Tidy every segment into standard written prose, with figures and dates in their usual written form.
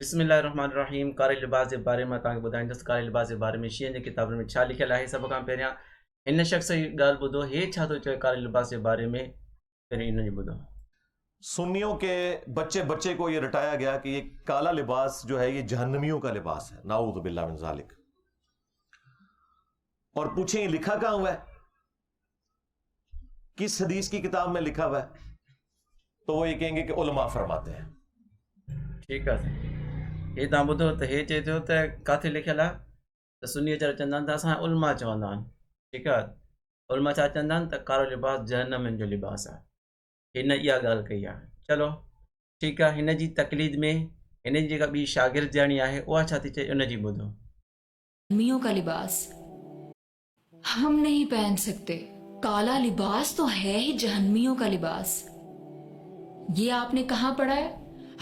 बिस्मिल्लाहिर्रहमानिर्रहीम। कारी लिबास जे बारे में तव्हांखे ॿुधाईंदुसि। कारी लिबास जे बारे में शींहं जी किताबनि में छा लिखियलु आहे। सभ खां पहिरियां हिन शख़्स जी ॻाल्हि ॿुधो, हे छा थो चए कारी लिबास जे बारे में, पहिरियों इन जो ॿुधो। सुन्नियों के बच्चे बच्चे को ये रटाया गया कि ये काला लिबास जो है ये जहन्नमियों का लिबास है, नाऊज़ु बिल्लाह मिन ज़ालिक। और पूछें ये लिखा कहां हुआ है, किस हदीस की किताब में लिखा हुआ है, तो वो ये कहेंगे कि उलमा फरमाते हैं। ठीकु आहे, हे तव्हां ॿुधो त हे चए थो त किथे लिखियलु आहे त सुन्नी वीचारा चवंदा आहिनि त असां उलमा चवंदा आहिनि। ठीकु आहे, उलमा छा चवंदा आहिनि त कारो लिबास जहन्नमियुनि जो लिबास आहे। हिन इहा ॻाल्हि कई आहे। चलो ठीकु आहे, हिन जी तकलीद में हिन जी जेका ॿी शागिर्द ॼाणी आहे उहा छा थी चए, उन जी ॿुधो। जहन्नमियों का लिबास हम नहीं पहन सकते। काला लिबास तो है ही जहन्नमियों का लिबास। ये आपने कहाँ पढ़ा है?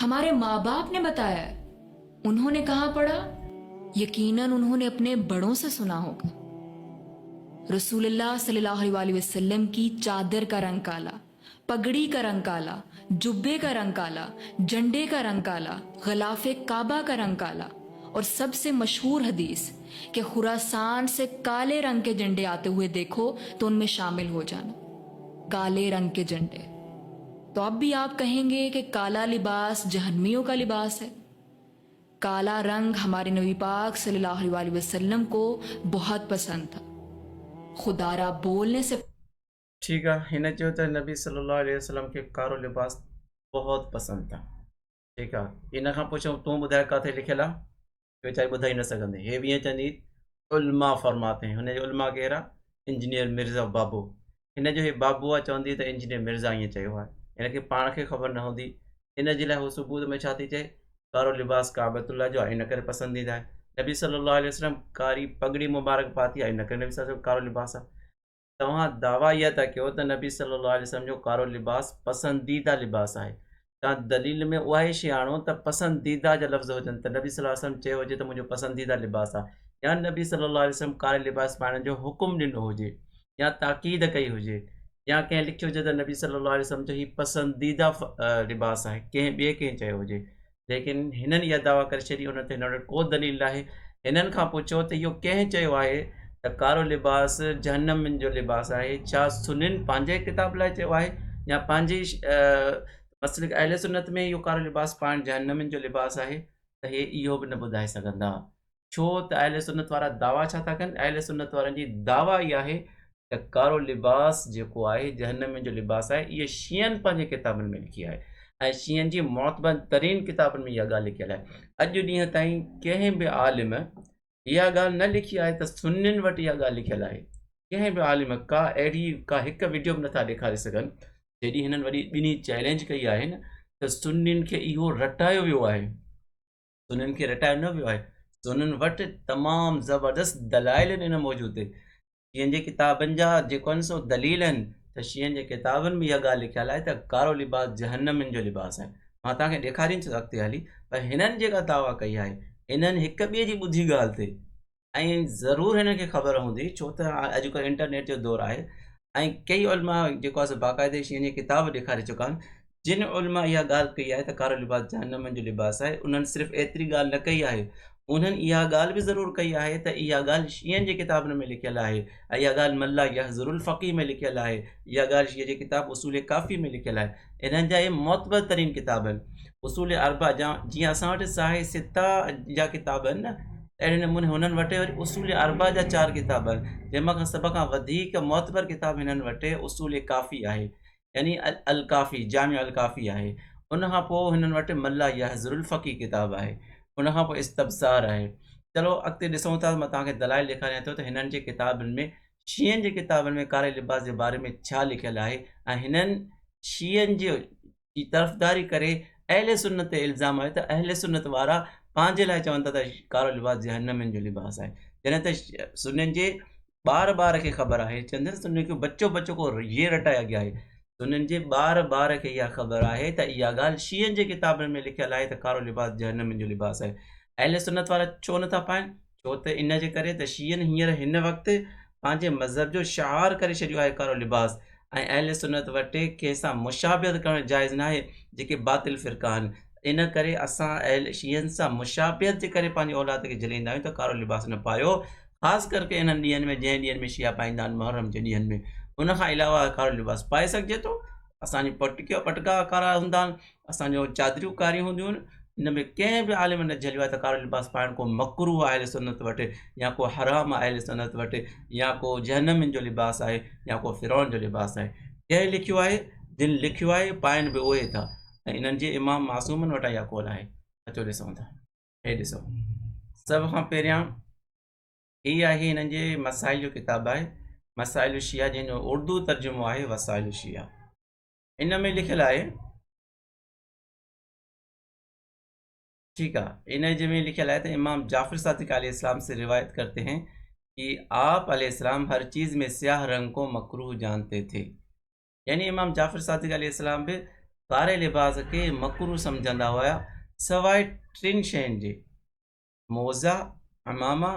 हमारे माँ बाप ने बताया है। उन्होंने कहाँ पढ़ा? यकीनन उन्होंने अपने बड़ों से सुना होगा। रसूलुल्लाह सल्लल्लाहु अलैहि वसल्लम की चादर का रंग काला, पगड़ी का रंग काला, जुब्बे का रंग काला, झंडे का रंग काला, गलाफे काबा का रंग काला, और सबसे मशहूर हदीस कि खुरासान से काले रंग के झंडे आते हुए देखो तो उनमें शामिल हो जाना। काले रंग के झंडे, तो अब भी आप कहेंगे कि काला लिबास जहन्नमियों का लिबास है। काला रंग हमारे नबी पाक सल्लल्लाहु अलैहि वसल्लम को बहुत पसंद था। खुदारा बोलने से ठीकु आहे, हिन चयो त नबी सल्लल्लाहु अलैहि वसल्लम खे कारो लिबास बहुत पसंदि था। ठीकु आहे, इन खां पुछूं तूं ॿुधाए किथे लिखियलु आहे, वीचारी ॿुधाई न सघंदे। हे बि ईअं चवंदी उलमा फरमाते हैं। हुनजो उलमा केरु आहे? इंजीनियर मिर्ज़ा बाबू। हिन जो हे बाबू आहे, चवंदी त इंजीनियर मिर्ज़ा ईअं चयो आहे। हिनखे पाण खे ख़बर न हूंदी, इन जे लाइ हू सुबुह में छा थी चए, कारो लिबास काबतुल्लाह जो आहे, इन करे पसंदीदा आहे। नबी सल्लल्लाहु अलैहि वसल्लम कारी पगड़ी मुबारक पाती आहे, इन करे नबी सल्लल्लाहु अलैहि वसल्लम कारो लिबास आहे। तव्हां दावा इहा था कयो त नबी सल्लल्लाहु अलैहि वसल्लम जो कारो लिबास पसंदीदा लिबास आहे। तव्हां दलील में उहा ई शइ आणो त पसंदीदा जा लफ़्ज़ हुजनि, त नबी सल्लल्लाहु अलैहि वसल्लम चयो हुजे त मुंहिंजो पसंदीदा लिबास आहे, या नबी सल्लल्लाहु अलैहि वसल्लम कारे लिबास पाइण जो हुकुम ॾिनो हुजे, या ताक़ीद कई हुजे, या कंहिं लिखियो हुजे त नबी सल्लल्लाहु अलैहि वसल्लम जो हीउ पसंदीदा लिबास आहे, कंहिं ॿिए कंहिं चयो हुजे। लेकिन हिननि इहा दावा करे छॾी, उन ते हिन वटि को दलील आहे। हिननि खां पुछो त इहो कंहिं चयो आहे त कारो लिबास जहन्नमियुनि जो लिबास आहे? छा सुन्नियुनि पंहिंजे किताब लाइ चयो आहे, या पंहिंजी मसलिक अहले सुन्नत में इहो कारो लिबास पाइण जहन्नमियुनि जो लिबास आहे? त हे इहो बि न ॿुधाए सघंदा। छो त अहले सुन्नत वारा दावा छा था कनि? अहले सुन्नत वारनि जी दावा इहा आहे त कारो लिबास जेको आहे जहन्नमियुनि जो लिबास आहे। इहे शीयनि पंहिंजे किताबनि में लिखी आहे, ऐं शीयनि जी मुअतबर तरीन किताबनि में इहा ॻाल्हि लिखियलु आहे। अॼु ॾींहं ताईं कंहिं बि आलिम इहा ॻाल्हि न लिखी आहे त सुन्नियुनि वटि इहा ॻाल्हि लिखियलु आहे। कंहिं बि आलिम का अहिड़ी का हिकु वीडियो बि नथा ॾेखारे सघनि जेॾी हिननि वरी ॿिन्ही चैलेंज कई आहे न त सुन्नियुनि खे इहो रटायो वियो आहे। सुन्नियुनि खे रटायो न वियो आहे, सुन्नियुनि वटि तमामु ज़बरदस्त दलाइल आहिनि इन मौजूद ते। शीयनि जे किताबनि जा जेको आहिनि सो दलील आहिनि त शीयनि जे किताबनि में इहा ॻाल्हि लिखियलु आहे त कारो लिबास जहन्नमियुनि जो लिबास आहे। मां तव्हांखे ॾेखारींदुसि अॻिते हली, पर हिननि जेका दावा कई आहे, हिननि हिक ॿिए जी ॿुधी ॻाल्हि ते, ऐं ज़रूरु हिननि खे ख़बर हूंदी छो त अॼुकल्ह इंटरनेट जो दौरु आहे, ऐं कई उलमा जेको आहे बाक़ाइदे शीयनि जी किताब ॾेखारे चुका आहिनि। जिन उलमा इहा ॻाल्हि कई आहे त कारो लिबास जहन्नमियुनि जो लिबास आहे, उन्हनि सिर्फ़ु एतिरी ॻाल्हि न कई आहे, उन्हनि इहा ॻाल्हि बि ज़रूरु कई आहे त इहा ॻाल्हि शीयनि जे किताबनि में लिखियलु आहे, ऐं इहा ॻाल्हि मल्ला यहज़ुरुल फ़क़ीह में लिखियलु आहे। इहा ॻाल्हि शीय जी किताब उसूल काफ़ी में लिखियलु आहे। इन्हनि जा इहे मुअतबर तरीन किताब आहिनि। उसूल अरबा जा जीअं असां वटि साहे सिता जा किताब आहिनि न, अहिड़े नमूने हुननि वटि वरी उसूल अरबा जा 4 किताब आहिनि, जंहिंमां खां सभ खां वधीक मुअतबर किताब हिननि वटि उसूल काफ़ी आहे, यानी अल काफ़ी, जामिया अल काफ़ी आहे। उनखां पोइ हिननि वटि मल्ला यहज़ुरुल फ़क़ीह किताब आहे, उनखां पोइ इस्तब्सार आहे। चलो अॻिते ॾिसूं था, मां तव्हांखे दलाइल ॾेखारियां थो त हिननि जे किताबनि में, शीयनि जे किताबनि में कारे लिबास जे बारे में छा लिखियलु आहे, ऐं हिननि शीयनि जी तरफ़दारी करे अहले सुन्नत ते इल्ज़ाम आहे त अहले सुन्नत वारा पंहिंजे लाइ चवनि था त कारो लिबास जहन्नमियुनि जो लिबास आहे, जॾहिं त सुन्नियुनि जे ॿार खे ख़बर आहे। चवंदा आहिनि सुन्नी को बच्चो को ये रटाया गया आहे। सुन्नियुनि जे ॿार खे इहा ख़बर आहे त इहा ॻाल्हि शीयनि जे किताबनि में लिखियलु आहे त कारो लिबास जहन्नमियुनि जो लिबास आहे। अहले सुन्नत वारा छो नथा पाइनि? छो त इन जे करे त शीयनि हींअर हिन वक़्तु पंहिंजे मज़हब जो शआर करे छॾियो आहे कारो लिबास, ऐं अहले सुन्नत वटि कंहिंसां मुशाबियत करणु जाइज़ न आहे। जेके बातिल फ़िरका आहिनि, इन करे असां अहल शियनि सां मुशाबियत जे करे पंहिंजे औलाद खे झलींदा आहियूं त कारो लिबास न पायो, ख़ासि करके इन्हनि ॾींहंनि में जंहिं ॾींहंनि में शिया पाईंदा आहिनि मुहर्रम जे ॾींहंनि में। उन खां अलावा कारो लिबास पाए सघिजे थो। असांजी पटका कारा हूंदा आहिनि, असांजो चादरियूं कारियूं हूंदियूं आहिनि। इन में कंहिं बि आलिम न झलियो आहे त कारो लिबास पाइण को मकरूह आहे अहले सुन्नत वटि, या को हराम आहे अहले सुन्नत वटि, या को जहन्नमिन जो लिबास आहे, या को फिरौन जो लिबास आहे। कंहिं लिखियो आहे, दिलि लिखियो आहे, पाइनि बि उहे था। ऐं इन्हनि जे इमाम मासूमनि वटां इहा कौल आहे। अचो ॾिसूं था, हे ॾिसो, सभ खां पहिरियां हीअ आहे हिननि जे मसाइल जो किताबु आहे, मसाइल शिया, जंहिंजो उर्दू तर्जुमो आहे वसाइल शिया। इन में लिखियलु आहे, ठीक है, इन में लिखा है तो इमाम जाफर सादिक अलैहिस्सलाम से रिवायत करते हैं कि आप अलैहिस्सलाम हर चीज़ में स्याह रंग को मकरूह जानते थे। यानी इमाम जाफर सादिक अलैहिस्सलाम भी कारे लिबास के मकरूह समझंदा हुआ, सवाइ टिन शयुनि जे, मोज़ा, अमामा,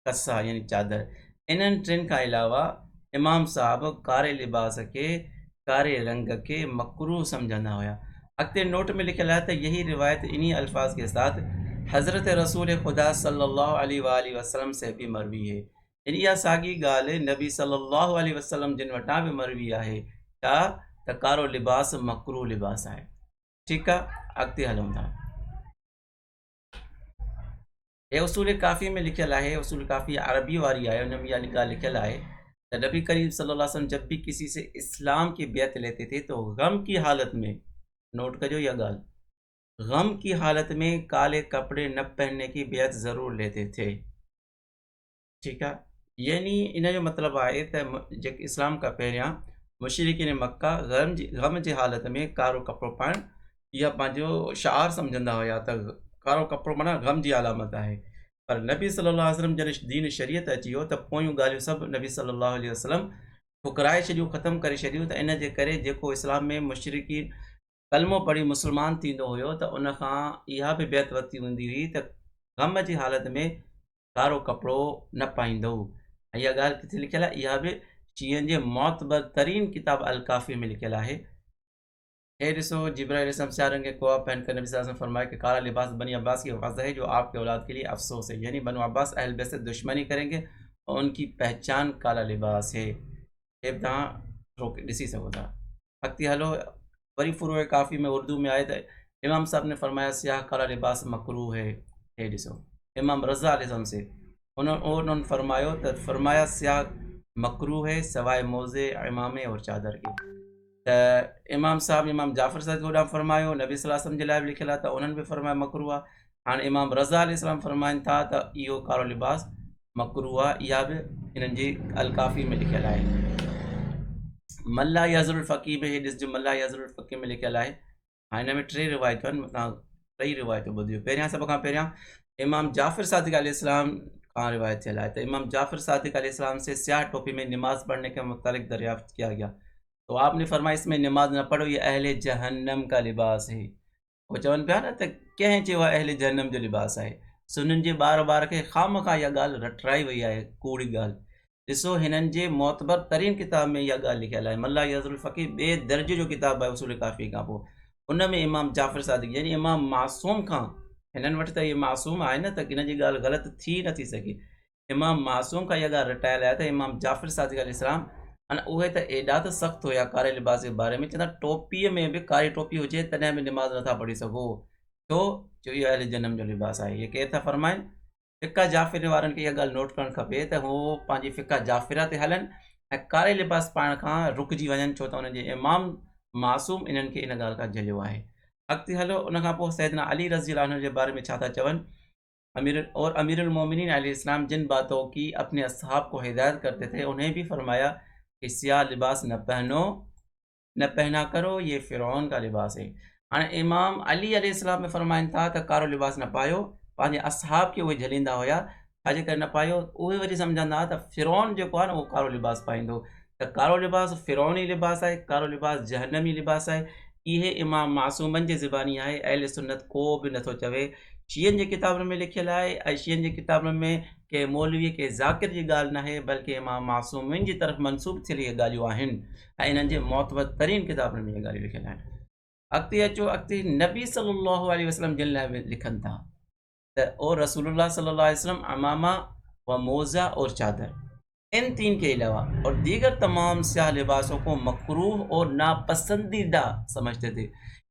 कसा यानी चादर। इन्हनि टिन खां अलावा इमाम साहब कारे लिबास के, कारे रंग के मकरूह समझंदा हुआ। अगते नोट में लिखल है तो यही रिवायत इन्हीं अल्फाज के साथ हज़रत रसूल खुदा सल्लल्लाहु अलैहि वसल्लम से भी मरवी है। यानी इहा साॻी ॻाल्हि नबी सल्लल्लाहु अलैहि वसल्लम जिन वटां बि मरवी आहे त कारो लिबास मकरूह लिबास आहे। ठीकु आहे, अॻिते हलूं था। हे उसूल काफ़ी में लिखियल आहे, उसूल काफ़ी अरबी वारी आहे, उन में इहा ॻाल्हि लिखियल आहे त नबी करीम सल्लल्लाहु अलैहि वसल्लम जब भी किसी से इस्लाम की बैत लेते थे तो गम की हालत में, नोट करियो यह ॻाल्हि, गम की हालत में काले कपड़े न पहनने की बैत ज़रूर लेते थे। ठीक है, यानी इन जो मतिलबु आहे त जेके इस्लाम खां पहिरियां मुशरिकीन मक्का गम जी हालत में कारो कपिड़ो पाइणु इहा पंहिंजो शार सम्झंदा हुया त कारो कपिड़ो माना गम जी अलामत आहे। पर नबी सल्लल्लाहु अलैहि वसल्लम जॾहिं दीन शरीयत अची वियो त पोयूं ॻाल्हियूं सभु नबी सल्लल्लाहु अलैहि वसल्लम ठुकराए छॾियूं, ख़तमु करे छॾियूं। त इन जे करे जेको इस्लाम में मुशरिकीन कलमो पढ़ी मुस्लमान थींदो हुयो त उन खां इहा बि बैत वरिती हूंदी हुई त गम जी हालत में कारो कपिड़ो न पाईंदो। इहा ॻाल्हि किथे लिखियलु आहे, इहा बि शीयनि जे मौतबर तरीन किताब अल काफ़ी में लिखियलु आहे। हे ॾिसो, जिब्राइल अलैहिस्सलाम स्याह रंग के कुआ पहन कर नबी सल्लल्लाहु अलैहि वसल्लम फरमाया कि काला लिबास बनी अब्बास की वजह है जो आपके औलाद के लिए अफसोस है। यानी बनु अब्बास अहल बैत से दुश्मनी करेंगे और उनकी पहचान काला लिबास है। हे तव्हां रोक ॾिसी सघो था। अॻिते हलो, वरी फुरूए काफ़ी में उर्दू में आए त इमाम साहब ने फरमाया स्याह काला लिबास मकरूह है। हे ॾिसो, इमाम रज़ा अलैहिस्सलाम से उन्होंने फरमाया स्याह मकरूह है सवाए मोज़े, इमामे और चादर के। त इमाम साहब इमाम जाफ़र साहब होॾां फरमायो, नबी सल्लल्लाहु अलैहि वसल्लम जे लाइ बि लिखियलु आहे त उन्हनि बि फरमाया मकरूह आहे। हाणे इमाम रज़ा अलैहिस्सलाम फरमाइनि था त इहो कारो लिबास मकरूह आहे। इहा बि इन्हनि जी अल काफ़ी में लिखियलु आहे। मल्ला यज़रुल फ़क़ीह में, हे ॾिसजो, मल्ला यज़रुल फ़क़ीह में लिखियलु आहे। हाणे हिन में टे रिवायतूं आहिनि, तव्हां टई रिवायतूं ॿुधियो। पहिरियां सभ खां पहिरियां इमाम जाफ़र सादिक अलैहिस्सलाम कहाँ रिवायत थियल है तो इमाम जाफ़र सादिक अलैहिस्सलाम से स्याह टोपी में नमाज पढ़ने के मुतालिक दरियाफ्त किया गया तो आपने फरमाया इसमें नमाज न पढ़ो, ये अहले जहन्नम का लिबास है। वो चवन पिया न त कंहिं चयो आहे अहले जहन्नम जो लिबास आहे। सुननि जे ॿार खे खामखा इहा ॻाल्हि रटराई वई आहे, कूड़ी ॻाल्हि। ॾिसो, हिननि जे मोतबर तरीन किताब में इहा ॻाल्हि लिखियलु आहे। मल्ला यज़रुल फ़क़ीह ॿिए दर्जे जो किताब आहे उसूल काफ़ी खां पोइ, उन में इमाम जाफ़र सादिक यानी इमाम मासूम खां, हिननि वटि त इहे मासूम आहे न त हिन जी ॻाल्हि ग़लति थी नथी सघे। इमाम मासूम खां इहा ॻाल्हि रटायल आहे त इमाम जाफ़र सादिक अलैहिस्सलाम अने उहे त एॾा त सख़्तु हुया कारे लिबास जे बारे में, चवंदा टोपीअ में बि कारी टोपी हुजे तॾहिं बि नमाज़ नथा पढ़ी सघो, छो जो इहो अहले जन्नम जो लिबास आहे। इहे केरु था फरमाइनि? फ़िक़्ह जाफ़िर वारनि खे इहा ॻाल्हि नोट करणु खपे त हू पंहिंजी फ़िक़्ह जाफ़िरा ते हलनि ऐं कारे लिबास पाइण खां रुकिजी वञनि, छो त उन्हनि जे इमाम मासूम इन्हनि खे इन ॻाल्हि खां झलियो आहे। अॻिते हलो, उन खां पोइ सैयदना अली रज़ी अल्लाह अन्हु जे बारे में छा था चवनि? अमीरुल मोमिनीन अलैहिस्सलाम जिन बातों की अपने असहाब को हिदायत करते थे उन्हें भी फरमाया कि स्याह लिबास न पहनो, न पहना करो, ये फ़िरौन का लिबास है। हाणे इमाम अली अलैहिस्सलाम में फरमाइनि था त कारो लिबास न पायो, पंहिंजे असहाब खे उहे झलींदा हुया, छाजे करे न पायो? उहे वरी सम्झंदा हुआ त फ़िरौन जेको आहे न उहो कारो लिबास पाईंदो, त कारो लिबास फ़िरौनी लिबास आहे, कारो लिबास जहन्नमी लिबास आहे। इहे इमाम मासूमनि जी ज़बानी आहे, अहले सुन्नत को बि नथो चवे। शीयनि जे किताबनि में लिखियलु आहे ऐं शीयनि जे किताबनि में के मौलवीअ के ज़ाकिर जी ॻाल्हि न आहे, बल्कि इमाम मासूमनि जी तरफ़ मनसूब थियल इहे ॻाल्हियूं आहिनि ऐं इन्हनि जे मोतबर तरीन किताबनि में इहे ॻाल्हियूं लिखियलु आहिनि। अॻिते अचो, अॻिते नबी सल्लल्लाहु अलैहि वसल्लम जिन लाइ लिखनि था त और रसूलुल्लाह सल्लल्लाहु अलैहि वसल्लम अमामा व मोज़ा और चादर, इन तीन के अलावा और दीगर तमाम स्याह लिबासों को मकरूह और नापसंदीदा समझते थे।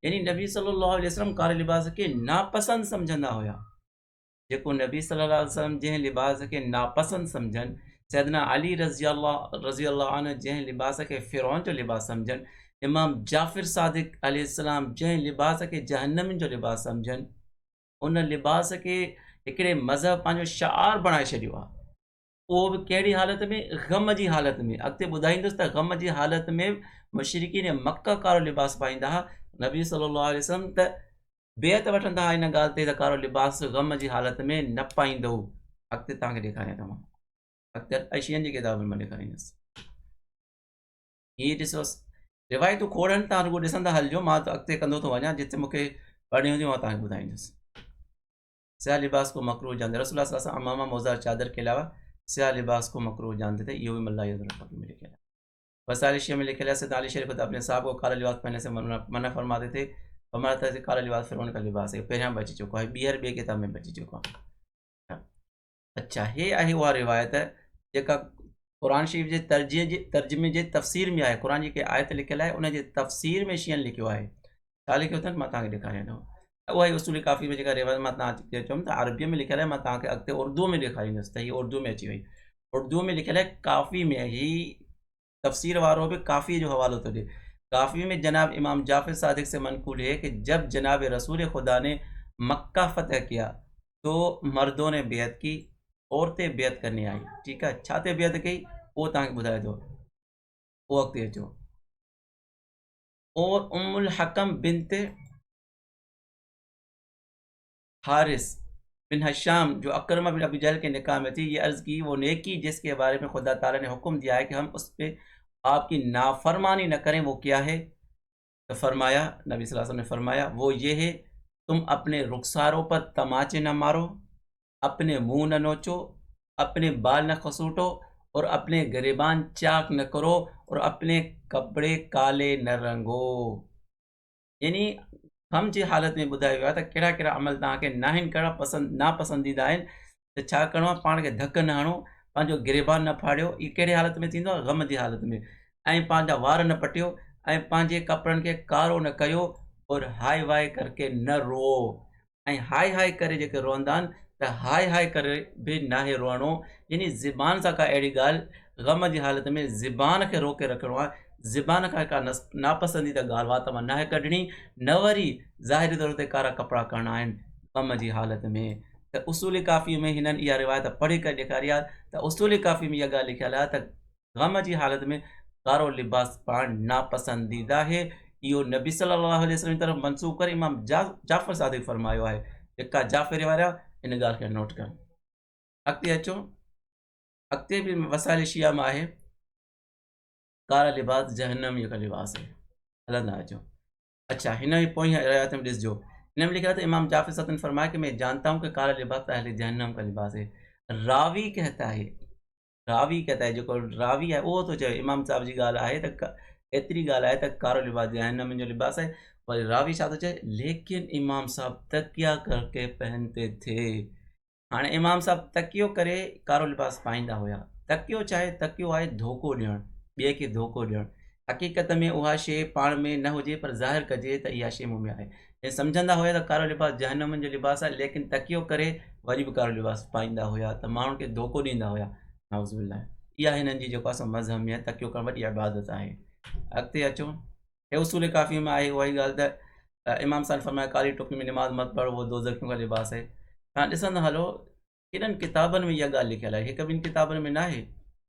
यानी नबी सल्लल्लाहु अलैहि वसल्लम कारे लिबास के नापसंद समझंदा हुया। जेको नबी सल्लल्लाहु अलैहि वसल्लम जंहिं लिबास के नापसंद समझनि, सैदना अली रज़ी अल्लाह अन्हु जंहिं लिबास के फ़िरौन जो लिबास समझनि, इमाम जाफ़िर सादिक अलैहिस्सलाम जंहिं लिबास के जहन्नम जो लिबास समझनि, उन लिबास के हिकिड़े मज़हब पंहिंजो शार बणाए छॾियो आहे। उहो बि कहिड़ी हालत में, ग़म जी हालत में। अॻिते ॿुधाईंदुसि त ग़म जी हालत में मुशरिकीन मक्का कारो लिबास पाईंदा हुआ। नबी सल्लल्लाहु अलैहि वसल्लम त बेहत वठंदा हुआ इन ॻाल्हि ते त कारो लिबास ग़म जी हालत में न पाईंदो। अॻिते तव्हांखे ॾेखारियां थो मां, अॻिते अशियनि जी किताबुनि में ॾेखारींदुसि। हीअ ॾिसो रिवायतूं खोड़नि, तव्हां रुॻो ॾिसंदा हलिजो, मां त अॻिते कंदो थो वञा, जिते मूंखे पढ़णी हूंदी मां तव्हांखे ॿुधाईंदुसि। स्याह लिबास को मकरूह जानते, रसूलुल्लाह सल्लल्लाहु अलैहि वसल्लम अमामा मोज़ा चादर के अलावा स्याह लिबास को मकरूह जानते थे। इहो भी मल्ला में लिखियल है। वसाइल शिया में लिखियल है, सैयदना अली शरीफ खुद अपने साहब को काला लिबास पहनने से मना फरमाते थे। फरमाते थे काला लिबास फिरौन का लिबास है। पहिरियां बची चुको है, ॿीहर ॿिए किताब में बची चुको आहे। अच्छा, हे आहे उहा रिवायत जेका क़ुरान शरीफ़ जे तर्जुमे जे तफ़सीर में आहे। क़ुरान जी के आयत लिखियल आहे, उन जे तफ़सीर में शियनि लिखियो आहे। छा लिखियो अथनि मां तव्हांखे ॾेखारियां थो। उहा ई उसूल काफ़ी में जेका रिवायत मां तव्हांखे चयुमि त अरबीअ में लिखियल आहे, मां तव्हांखे अॻिते उर्दू में ॾेखारींदुसि। त हीअ उर्दू में अची वई। उर्दू में लिखियल आहे काफ़ी में, ही तफ़सीर वारो भी काफ़ी जो हवालो तो दे। काफ़ी में जनाब इमाम जाफ़िर सादिक से मनकूल है कि जब जनाब रसूल खुदा ने मक्का फ़तह किया तो मर्दों ने बेअत की, औरतें बेअत करने आई। ठीक है, छाते बेअत कई वो तव्हांखे ॿुधाए दो, वो अॻिते अचो। और उम्मुल हकम बिनते हारिस बिन हशाम जो अकरमा बिन अबी जहल के निकाह में थी, ये अर्ज़ की वो नेकी जिसके बारे में खुदा ताला ने हुक्म दिया है कि हम उस पर आपकी नाफरमानी न करें, वो क्या है? तो फरमाया, नबी सल्लल्लाहु अलैहि वसल्लम ने फरमाया, वो ये है तुम अपने रुखसारों पर तमाचे न मारो, अपने मुंह न नोचो, अपने बाल न खसूटो और अपने गिरेबान चाक न करो और अपने कपड़े काले न रंगो। यानी हम जी हालत में ॿुधायो वियो आहे त कहिड़ा कहिड़ा अमल तव्हांखे नाहिनि करणा, नापसंदीदा आहिनि। त छा करिणो आहे? पाण खे धकु न हणो, पंहिंजो गिरेबान न फाड़ियो। इहो कहिड़े हालत में थींदो आहे? ग़म जी हालत में। ऐं पंहिंजा वार न पटियो ऐं पंहिंजे कपिड़नि खे कारो न कयो और हाय वाय करके न रोओ। ऐं हाय हाय करे जेके रोअंदा आहिनि त हाय हाय करे बि नाहे रोअणो। यानी ज़िबान सां का अहिड़ी ॻाल्हि ग़म जी हालत में ज़िबान खे रोके रखिणो आहे। ज़िबान खां का नापसंदीदा ॻाल्हि वात मां नाहे कढणी, न वरी ज़ाहिरी तौर ते कारा कपिड़ा करणा आहिनि ग़म जी हालत में। त उसूल काफ़ी में हिननि इहा रिवायत पढ़ी करे ॾेखारी आहे त उसूल काफ़ी में इहा ॻाल्हि लिखियल आहे त ग़म जी हालत में कारो लिबास पाइणु नापसंदीदा आहे। इहो नबी सल्लल्लाहु अलैहि वसल्लम जी तरफ़ मनसूब करे इमाम जाफ़र सादिक फरमायो आहे। जेका जाफ़र वारा इन ॻाल्हि खे नोट कनि। अॻिते अचो, अॻिते बि वसाइल शिया में आहे कारा लिबास जहन्नम जो लिबास है। हलंदा अचो। अच्छा, हिन जी पोइ रिवायत में ॾिसजो, हिन में लिखा था इमाम जाफ़िर सादिक ने फरमाया कि मैं जानता हूँ कि काला लिबास अहले जहन्नम का लिबास है। रावी कहता है, जेको रावी आहे उहो थो चए, इमाम साहब जी ॻाल्हि आहे त एतिरी ॻाल्हि आहे त कारो लिबास जहन्नम जो लिबास आहे। वरी रावी छा थो चए? लेकिन इमाम साहब तकिया करके पहनते थे। हाणे इमाम साहब तकियो करे कारो लिबास पाईंदा हुया। तकियो चाहे तकियो आहे धोखो ॾियणु, ॿिए खे धोखो ॾियणु। हक़ीक़त में उहा शइ पाण में न हुजे पर ज़ाहिर कजे त इहा शइ मूं में आहे। ऐं सम्झंदा हुया त कारो लिबास जहन्नम जो लिबास आहे, लेकिन तकियो करे वरी बि कारो लिबास पाईंदा हुया, त माण्हुनि खे धोखो ॾींदा हुया। नाउज़ुबिल्लाह। इहा हिननि जी जेको असां मज़हब में तकियो करणु वॾी इबादत आहे। अॻिते अचो, हे उसूल काफ़ी में आहे उहा ई ॻाल्हि त इमाम साहब फरमाया काली टोपी में नमाज़ मत पढ़ो, वो दोज़ख का लिबास है। तव्हां ॾिसंदा हलो केॾनि किताबनि में इहा ॻाल्हि लिखियल आहे, हिकु ॿिनि किताबनि में न आहे।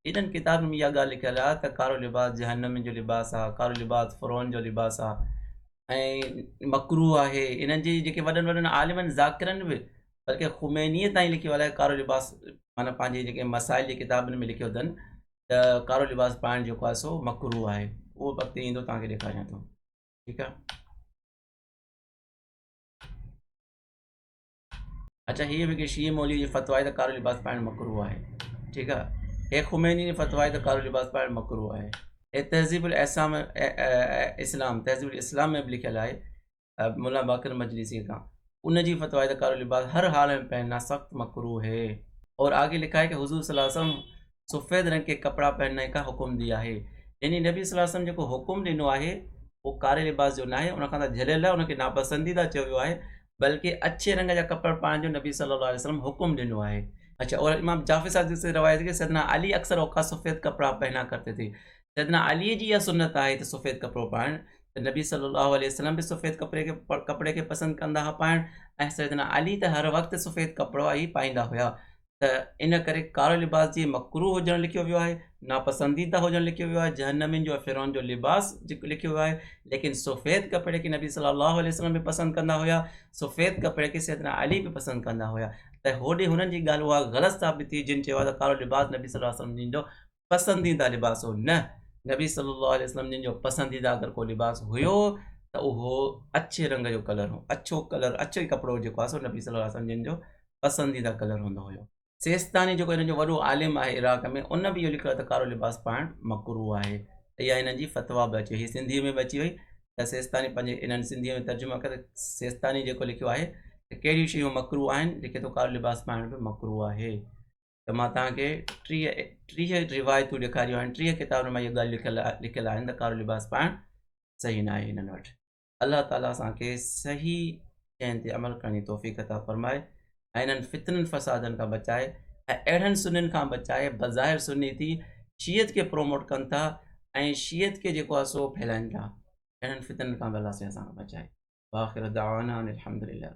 एॾनि किताबनि में इहा ॻाल्हि लिखियल आहे त कारो लिबास जहन्नम जो लिबास आहे, कारो लिबास फ़िरौन जो लिबास आहे ऐं मकरूह आहे। इन्हनि जी जेके वॾनि वॾनि आलिमनि ज़ाकिरनि बि बल्कि ख़ुमैनीअ ताईं लिखियो आहे कारो लिबास, माना पंहिंजे जेके मसाइल जी किताबनि में लिखियो अथनि त कारो लिबास पाइणु जेको आहे सो मकरूह आहे। उहो वक़्तु ईंदो तव्हांखे ॾेखारियां थो। ठीकु आहे। अच्छा, हीअ बि कि शीह मौलवी जी फ़तवा आहे त कारो लिबास पाइणु मकरूह आहे। ठीकु आहे। हे ख़ुमैनी जी फ़तवा आहे त कारो लिबास पाइणु मकरूह आहे। हे तहज़ीबुल इस्लाम में बि लिखियल आहे मुल्ला बाकर मजलिसी का, उनजी फतवा है त कारो लिबास हर हाल में पहनना सख्त मकरूह है। और आगे लिखा है कि हुजूर सल्लल्लाहु अलैहि वसल्लम सफ़ेद रंग के कपड़ा पहनने का हुक्म दिया है। यानी नबी सल्लल्लाहु अलैहि वसल्लम जेको हुक्म ॾिनो आहे वो कारे लिबास जो न आहे, उन खां त झलियल आहे, उनखे नापसंदीदा चयो वियो आहे, बल्कि अच्छे रंग जा कपड़ा पाइण जो नबी सल्लल्लाहु अलैहि वसल्लम हुक्म ॾिनो आहे। अच्छा, और इमाम जाफ़र सादिक़ से रवायत है कि सैयदना अली अक्सर औक़ात सफ़ेद कपड़ा पहना करते थे। सैयदना अली जी यह सुन्नत आहे त सफ़ेद कपिड़ो पाइण, त नबी सल्लल्लाहु अलैहि वसल्लम भी सफ़ेद कपड़े खे पसंद कंदा हुआ पाइण, ऐं सैयदना अली त हर वक़्तु सफ़ेद कपिड़ा ई पाईंदा हुआ। त इन करे कारो लिबास जी मकरूह हुजणु लिखियो वियो आहे, नापसंदीदा हुजणु लिखियो वियो आहे, जहन्नमिन जो फ़िरौन जो लिबास जेको लिखियो वियो आहे। लेकिन सफ़ेद कपिड़े खे नबी सल्लल्लाहु अलैहि वसल्लम भी पसंदि कंदा हुआ, सफ़ेद कपिड़े खे सैयदना अली भी पसंदि कंदा हुआ। त होॾे हुननि जी ॻाल्हि उहा ग़लति साबित थी जिन चयो आहे त कारो लिबास नबी सल्लल्लाहु अलैहि वसल्लम जो पसंदीदा लिबास हो। न, नबी सल्लल्लाहु अलैहि वसल्लम जिन जो पसंदीदा अगरि को लिबास हुयो त उहो अच्छे रंग जो कलर हो, अच्छो कलर, अच्छो कपिड़ो जेको आहे सो नबी सल्लल्लाहु अलैहि वसल्लम जिन जो पसंदीदा कलर हूंदो हुयो। सेस्तानी जेको हिन जो वॾो आलिम आहे इराक़ में, उन बि इहो लिखियो आहे त कारो लिबास पाइण मकरूह आहे। त इहा हिननि जी फतवा बि अची वई, सिंधीअ में बि अची वई। त सेस्तानी पंहिंजे इन्हनि सिंधीअ में तर्जुमा करे सेस्तानी जेको लिखियो आहे त कहिड़ियूं शयूं मकरूह आहिनि, लिखे थो कारो लिबास पाइण बि मकरूह आहे। त मां तव्हांखे 30 रिवायतूं ॾेखारियूं आहिनि, 30 किताबनि में इहा ॻाल्हि लिखियल आहिनि त कारो लिबास पाइण सही न आहे हिननि वटि। अल्लाह ताला असांखे सही शयुनि ते अमल करण जी तौफ़ीक़ अता फ़रमाए ऐं इन्हनि फितननि फ़सादनि खां बचाए ऐं अहिड़नि सुन्नियुनि खां बचाए बज़ाहिर सुन्नी थी शीयत खे प्रोमोट कनि था ऐं शीयत खे जेको आहे सो फैलाइनि था। अहिड़नि फितननि खां बि अल्लाह से असांखे बचाए। वाख़िर दावाना अनिल हम्दुलिल्लाह।